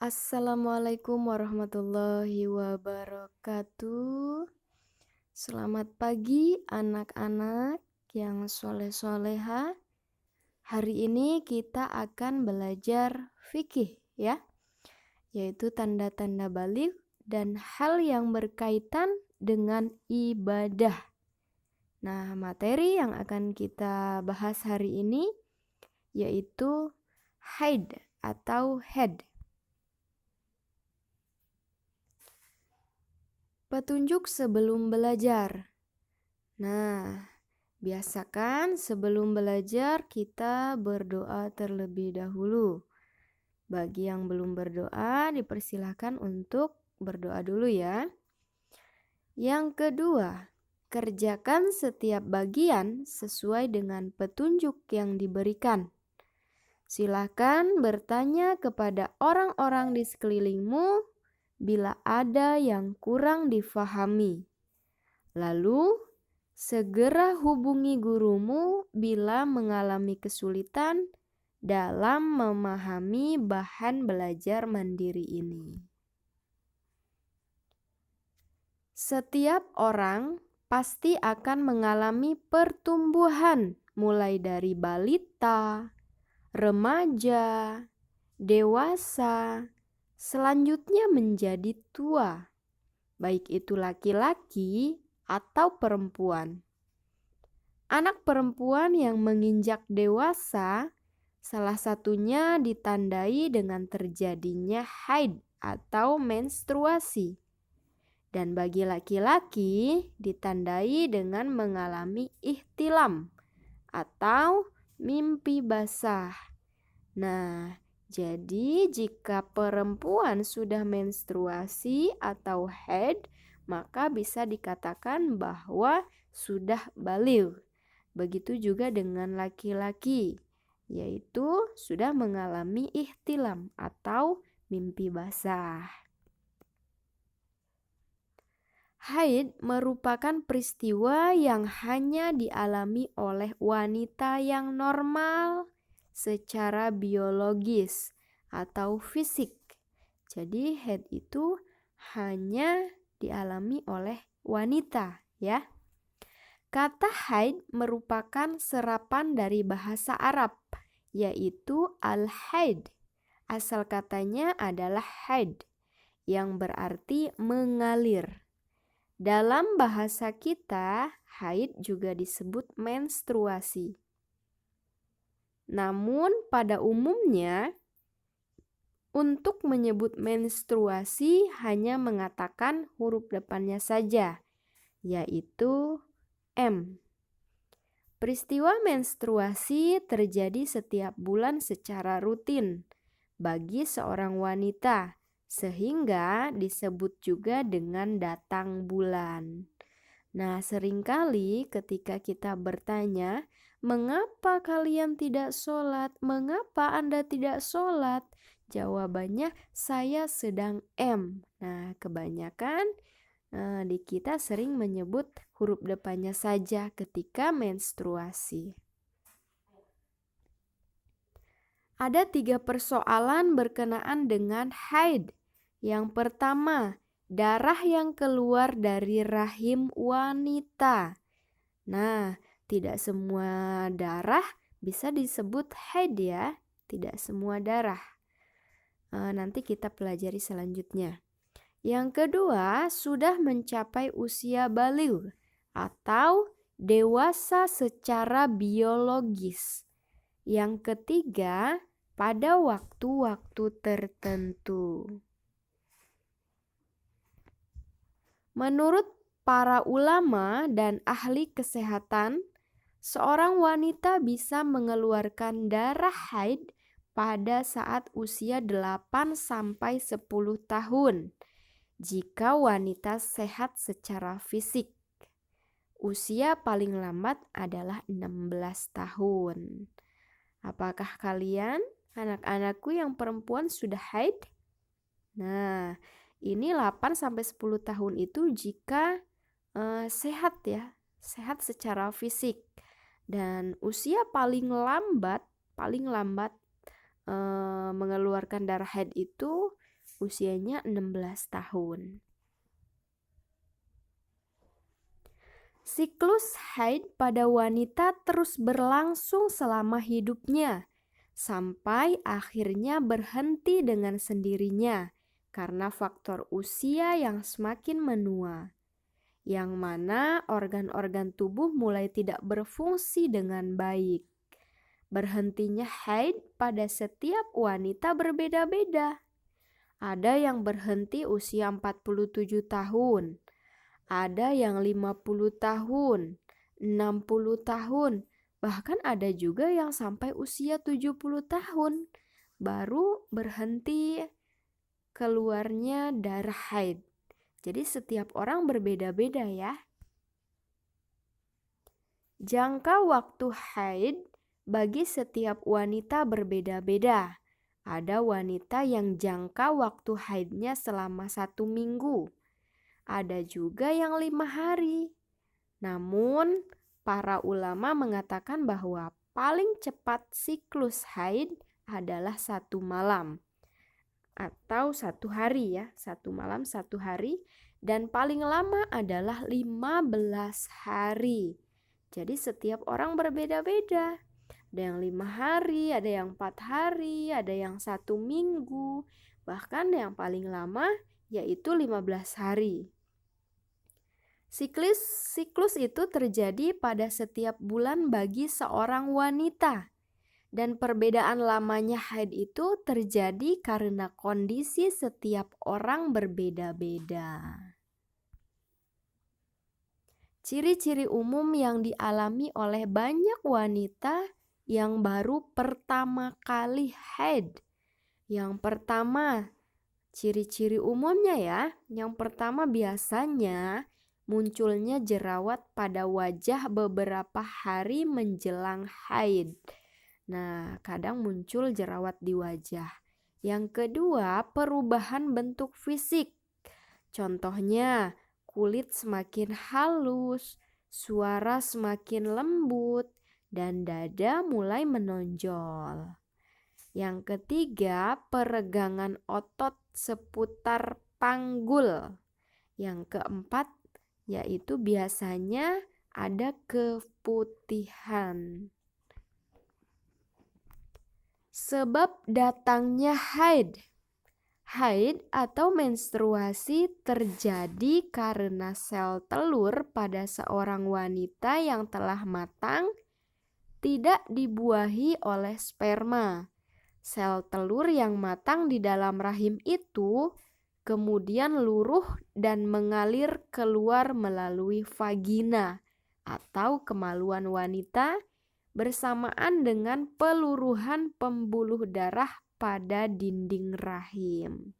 Assalamualaikum warahmatullahi wabarakatuh. Selamat pagi anak-anak yang soleh-soleha. Hari ini kita akan belajar fikih ya, yaitu tanda-tanda balik dan hal yang berkaitan dengan ibadah. Nah, materi yang akan kita bahas hari ini yaitu haid atau head. Petunjuk sebelum belajar. Nah, biasakan sebelum belajar kita berdoa terlebih dahulu. Bagi yang belum berdoa, dipersilahkan untuk berdoa dulu ya. Yang kedua, kerjakan setiap bagian sesuai dengan petunjuk yang diberikan. Silakan bertanya kepada orang-orang di sekelilingmu bila ada yang kurang difahami. Lalu, segera hubungi gurumu bila mengalami kesulitan dalam memahami bahan belajar mandiri ini. Setiap orang pasti akan mengalami pertumbuhan mulai dari balita, remaja, dewasa, selanjutnya menjadi tua, baik itu laki-laki atau perempuan. Anak perempuan yang menginjak dewasa, salah satunya ditandai dengan terjadinya haid atau menstruasi. Dan bagi laki-laki ditandai dengan mengalami ihtilam atau mimpi basah. Nah, jadi jika perempuan sudah menstruasi atau haid, maka bisa dikatakan bahwa sudah baligh. Begitu juga dengan laki-laki, yaitu sudah mengalami ihtilam atau mimpi basah. Haid merupakan peristiwa yang hanya dialami oleh wanita yang normal secara biologis atau fisik. Jadi haid itu hanya dialami oleh wanita ya. Kata haid merupakan serapan dari bahasa Arab, yaitu al-haid. Asal katanya adalah haid, yang berarti mengalir. Dalam bahasa kita, haid juga disebut menstruasi. Namun pada umumnya, untuk menyebut menstruasi hanya mengatakan huruf depannya saja, yaitu M. Peristiwa menstruasi terjadi setiap bulan secara rutin bagi seorang wanita, sehingga disebut juga dengan datang bulan. Nah, seringkali ketika kita bertanya, mengapa kalian tidak sholat? Mengapa Anda tidak sholat? Jawabannya, saya sedang M. Nah, kebanyakan di kita sering menyebut huruf depannya saja ketika menstruasi. Ada 3 persoalan berkenaan dengan haid. Yang pertama, darah yang keluar dari rahim wanita. Nah, tidak semua darah bisa disebut haid ya. Tidak semua darah. Nanti kita pelajari selanjutnya. Yang kedua, sudah mencapai usia baligh atau dewasa secara biologis. Yang ketiga, pada waktu-waktu tertentu. Menurut para ulama dan ahli kesehatan, seorang wanita bisa mengeluarkan darah haid pada saat usia 8 sampai 10 tahun jika wanita sehat secara fisik. Usia paling lambat adalah 16 tahun. Apakah kalian, anak-anakku yang perempuan, sudah haid? Nah, ini 8 sampai 10 tahun itu jika sehat ya, sehat secara fisik. Dan usia paling lambat mengeluarkan darah haid itu usianya 16 tahun. Siklus haid pada wanita terus berlangsung selama hidupnya, sampai akhirnya berhenti dengan sendirinya karena faktor usia yang semakin menua, yang mana organ-organ tubuh mulai tidak berfungsi dengan baik. Berhentinya haid pada setiap wanita berbeda-beda. Ada yang berhenti usia 47 tahun, ada yang 50 tahun, 60 tahun, bahkan ada juga yang sampai usia 70 tahun baru berhenti keluarnya darah haid. Jadi setiap orang berbeda-beda ya. Jangka waktu haid bagi setiap wanita berbeda-beda. Ada wanita yang jangka waktu haidnya selama 1 minggu. Ada juga yang 5 hari. Namun, para ulama mengatakan bahwa paling cepat siklus haid adalah 1 malam atau 1 hari ya, 1 malam 1 hari, dan paling lama adalah 15 hari. Jadi setiap orang berbeda-beda. Ada yang 5 hari, ada yang 4 hari, ada yang 1 minggu, bahkan yang paling lama yaitu 15 hari. Siklus itu terjadi pada setiap bulan bagi seorang wanita. Dan perbedaan lamanya haid itu terjadi karena kondisi setiap orang berbeda-beda. Ciri-ciri umum yang dialami oleh banyak wanita yang baru pertama kali haid. Yang pertama, ciri-ciri umumnya ya. Yang pertama biasanya munculnya jerawat pada wajah beberapa hari menjelang haid. Nah, kadang muncul jerawat di wajah. Yang kedua, perubahan bentuk fisik. Contohnya, kulit semakin halus, suara semakin lembut, dan dada mulai menonjol. Yang ketiga, peregangan otot seputar panggul. Yang keempat, yaitu biasanya ada keputihan. Sebab datangnya haid. Haid atau menstruasi terjadi karena sel telur pada seorang wanita yang telah matang tidak dibuahi oleh sperma. Sel telur yang matang di dalam rahim itu kemudian luruh dan mengalir keluar melalui vagina atau kemaluan wanita bersamaan dengan peluruhan pembuluh darah pada dinding rahim.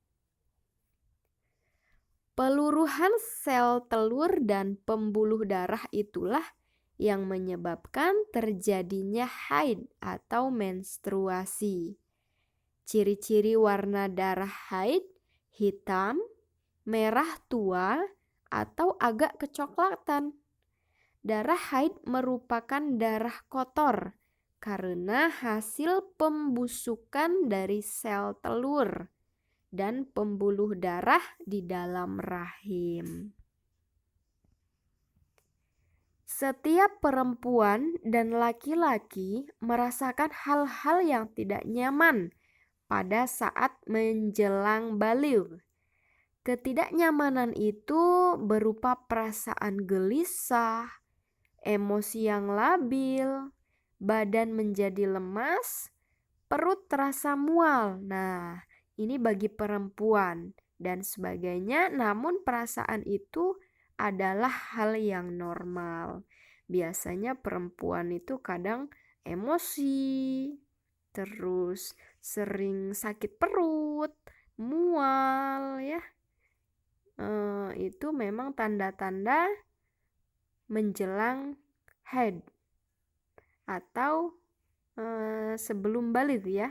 Peluruhan sel telur dan pembuluh darah itulah yang menyebabkan terjadinya haid atau menstruasi. Ciri-ciri warna darah haid hitam, merah tua, atau agak kecoklatan. Darah haid merupakan darah kotor karena hasil pembusukan dari sel telur dan pembuluh darah di dalam rahim. Setiap perempuan dan laki-laki merasakan hal-hal yang tidak nyaman pada saat menjelang baligh. Ketidaknyamanan itu berupa perasaan gelisah, emosi yang labil, badan menjadi lemas, perut terasa mual. Nah, ini bagi perempuan dan sebagainya, namun perasaan itu adalah hal yang normal. Biasanya perempuan itu kadang emosi, terus sering sakit perut, mual ya. Itu memang tanda-tanda menjelang haid atau sebelum baligh ya.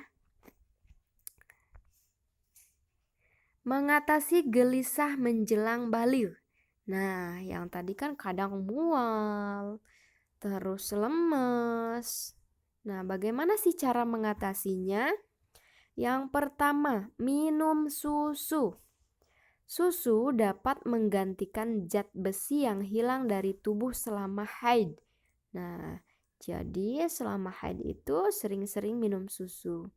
Mengatasi gelisah menjelang baligh. Nah, yang tadi kan kadang mual, terus lemes. Nah, bagaimana sih cara mengatasinya? Yang pertama, minum susu. Susu dapat menggantikan zat besi yang hilang dari tubuh selama haid. Nah, jadi selama haid itu sering-sering minum susu.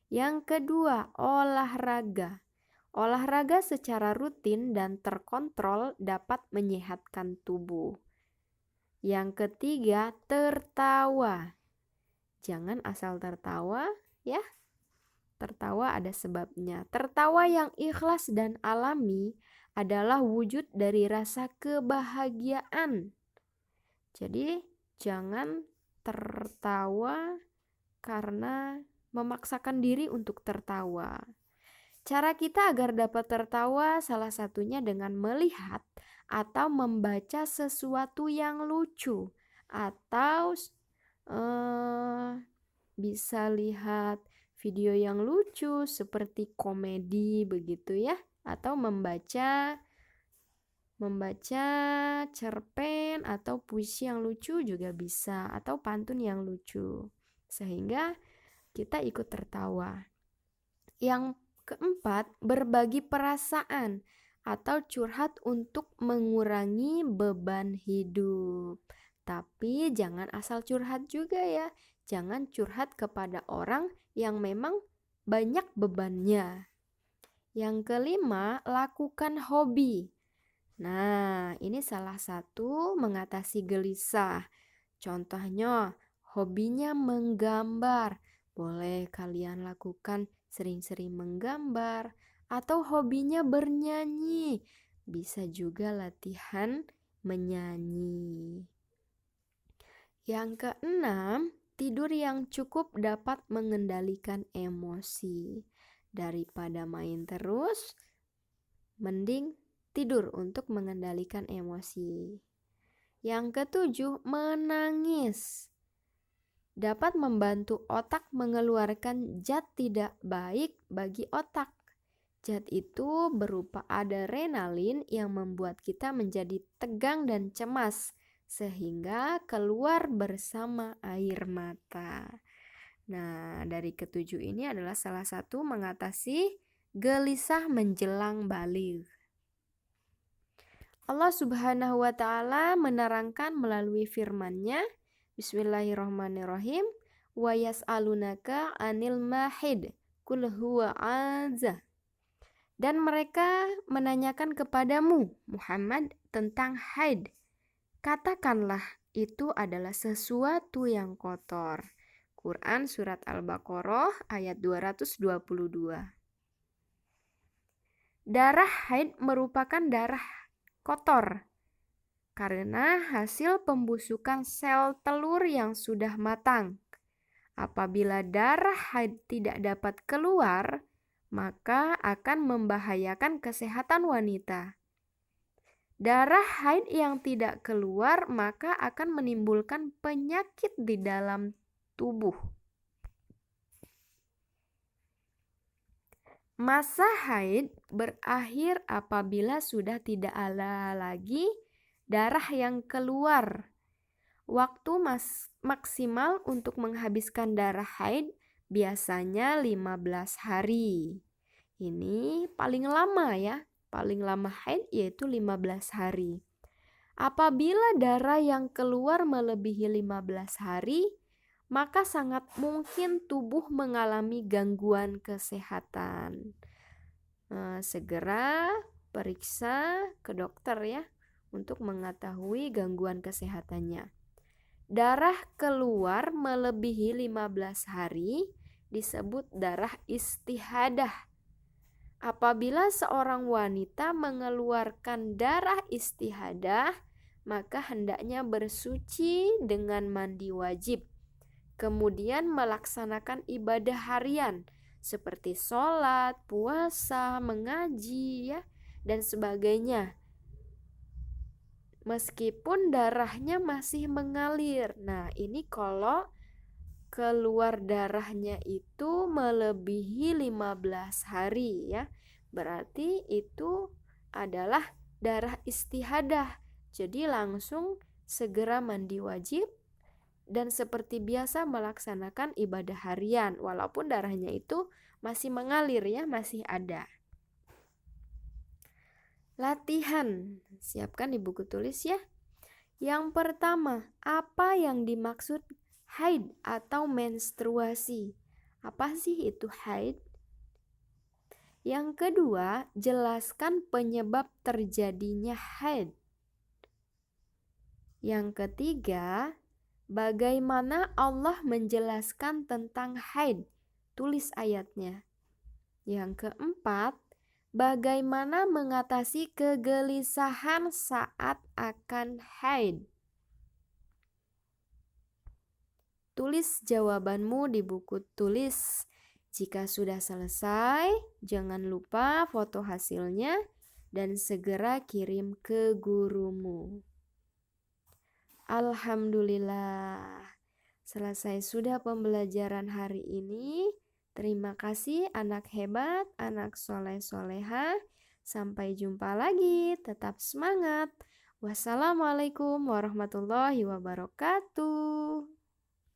Yang kedua, olahraga. Olahraga secara rutin dan terkontrol dapat menyehatkan tubuh. Yang ketiga, tertawa. Jangan asal tertawa ya. Tertawa ada sebabnya. Tertawa yang ikhlas dan alami adalah wujud dari rasa kebahagiaan. Jadi jangan tertawa karena memaksakan diri untuk tertawa. Cara kita agar dapat tertawa salah satunya dengan melihat atau membaca sesuatu yang lucu, atau bisa lihat video yang lucu seperti komedi begitu ya, atau membaca cerpen atau puisi yang lucu juga bisa, atau pantun yang lucu sehingga kita ikut tertawa. Yang keempat, berbagi perasaan atau curhat untuk mengurangi beban hidup. Tapi jangan asal curhat juga ya. Jangan curhat kepada orang yang memang banyak bebannya. Yang kelima, lakukan hobi. Nah, ini salah satu mengatasi gelisah. Contohnya, hobinya menggambar. Boleh kalian lakukan sering-sering menggambar, atau hobinya bernyanyi. Bisa juga latihan menyanyi. Yang keenam, tidur yang cukup dapat mengendalikan emosi. Daripada main terus, mending tidur untuk mengendalikan emosi. Yang ketujuh, menangis. Dapat membantu otak mengeluarkan zat tidak baik bagi otak. Zat itu berupa adrenalin yang membuat kita menjadi tegang dan cemas, sehingga keluar bersama air mata. Nah, dari ketujuh ini adalah salah satu mengatasi gelisah menjelang baligh. Allah Subhanahu wa Ta'ala menerangkan melalui firman-Nya, Bismillahirrahmanirrahim, wa yas'alunaka 'anil mahid qul huwa azah. Dan mereka menanyakan kepadamu, Muhammad, tentang haid. Katakanlah, itu adalah sesuatu yang kotor. Quran Surat Al-Baqarah ayat 222. Darah haid merupakan darah kotor karena hasil pembusukan sel telur yang sudah matang. Apabila darah haid tidak dapat keluar, maka akan membahayakan kesehatan wanita. Darah haid yang tidak keluar maka akan menimbulkan penyakit di dalam tubuh. Masa haid berakhir apabila sudah tidak ada lagi darah yang keluar. Waktu maksimal untuk menghabiskan darah haid biasanya 15 hari. Ini paling lama ya. Paling lama haid yaitu 15 hari. Apabila darah yang keluar melebihi 15 hari, maka sangat mungkin tubuh mengalami gangguan kesehatan. Segera periksa ke dokter ya untuk mengetahui gangguan kesehatannya. Darah keluar melebihi 15 hari disebut darah istihadah. Apabila seorang wanita mengeluarkan darah istihadah, maka hendaknya bersuci dengan mandi wajib. Kemudian melaksanakan ibadah harian seperti sholat, puasa, mengaji, ya, dan sebagainya. Meskipun darahnya masih mengalir. Nah, ini kalau keluar darahnya itu melebihi 15 hari ya. Berarti itu adalah darah istihadah. Jadi langsung segera mandi wajib dan seperti biasa melaksanakan ibadah harian walaupun darahnya itu masih mengalir ya, masih ada. Latihan, siapkan di buku tulis ya. Yang pertama, apa yang dimaksud haid atau menstruasi? Apa sih itu haid? Yang kedua, jelaskan penyebab terjadinya haid. Yang ketiga, bagaimana Allah menjelaskan tentang haid? Tulis ayatnya. Yang keempat, bagaimana mengatasi kegelisahan saat akan haid? Tulis jawabanmu di buku tulis. Jika sudah selesai, jangan lupa foto hasilnya dan segera kirim ke gurumu. Alhamdulillah, selesai sudah pembelajaran hari ini. Terima kasih anak hebat, anak soleh-soleha. Sampai jumpa lagi, tetap semangat. Wassalamualaikum warahmatullahi wabarakatuh.